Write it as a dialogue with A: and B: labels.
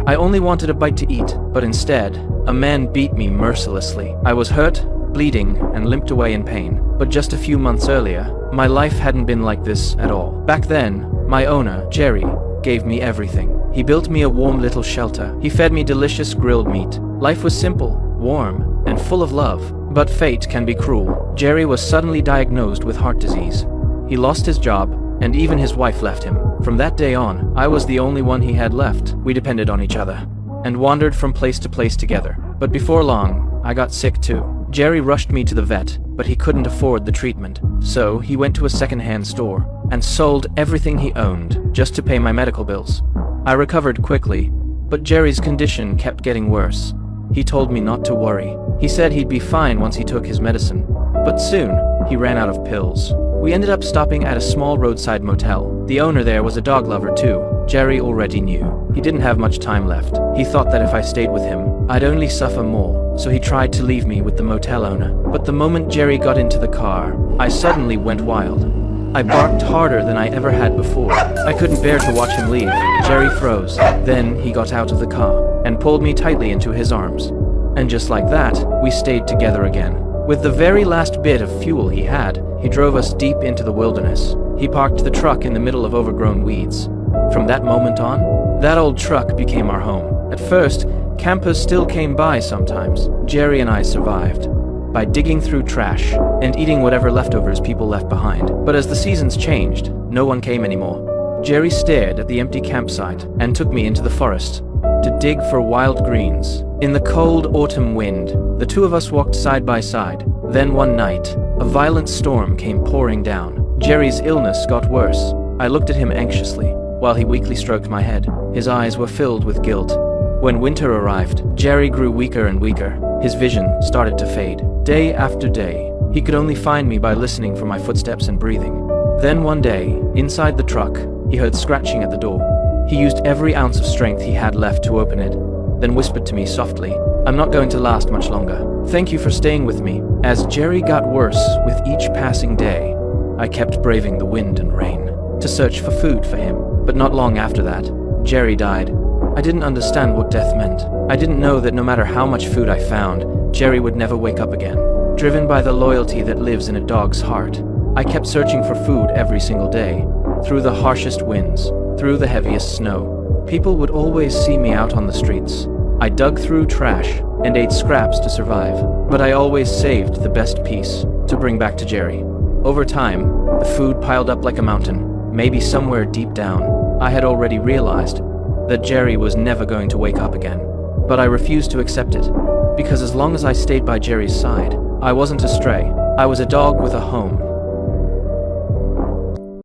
A: I only wanted a bite to eat, but instead, a man beat me mercilessly. I was hurt, bleeding, and limped away in pain. But just a few months earlier, my life hadn't been like this at all. Back then, my owner, Jerry, gave me everything. He built me a warm little shelter. He fed me delicious grilled meat. Life was simple, warm, and full of love. But fate can be cruel. Jerry was suddenly diagnosed with heart disease. He lost his job, and even his wife left him. From that day on, I was the only one he had left. We depended on each other, and wandered from place to place together. But before long, I got sick too. Jerry rushed me to the vet, but he couldn't afford the treatment. So he went to a second-hand store, and sold everything he owned, just to pay my medical bills. I recovered quickly, but Jerry's condition kept getting worse. He told me not to worry. He said he'd be fine once he took his medicine. But soon, he ran out of pills. We ended up stopping at a small roadside motel. The owner there was a dog lover too. Jerry already knew. He didn't have much time left. He thought that if I stayed with him, I'd only suffer more, so he tried to leave me with the motel owner. But the moment Jerry got into the car, I suddenly went wild. I barked harder than I ever had before. I couldn't bear to watch him leave. Jerry froze. Then he got out of the car and pulled me tightly into his arms. And just like that, we stayed together again. With the very last bit of fuel he had, he drove us deep into the wilderness. He parked the truck in the middle of overgrown weeds. From that moment on, that old truck became our home. At first, campers still came by sometimes. Jerry and I survived by digging through trash and eating whatever leftovers people left behind. But as the seasons changed, no one came anymore. Jerry stared at the empty campsite and took me into the forest to dig for wild greens. In the cold autumn wind, the two of us walked side by side. Then one night, a violent storm came pouring down. Jerry's illness got worse. I looked at him anxiously, while he weakly stroked my head. His eyes were filled with guilt. When winter arrived, Jerry grew weaker and weaker. His vision started to fade. Day after day, he could only find me by listening for my footsteps and breathing. Then one day, inside the truck, he heard scratching at the door. He used every ounce of strength he had left to open it, then whispered to me softly, "I'm not going to last much longer. Thank you for staying with me." As Jerry got worse with each passing day, I kept braving the wind and rain to search for food for him. But not long after that, Jerry died. I didn't understand what death meant. I didn't know that no matter how much food I found, Jerry would never wake up again. Driven by the loyalty that lives in a dog's heart, I kept searching for food every single day, through the harshest winds, through the heaviest snow. People would always see me out on the streets. I dug through trash and ate scraps to survive, but I always saved the best piece to bring back to Jerry. Over time, the food piled up like a mountain. Maybe somewhere deep down, I had already realized that Jerry was never going to wake up again. But I refused to accept it, because as long as I stayed by Jerry's side, I wasn't a stray. I was a dog with a home.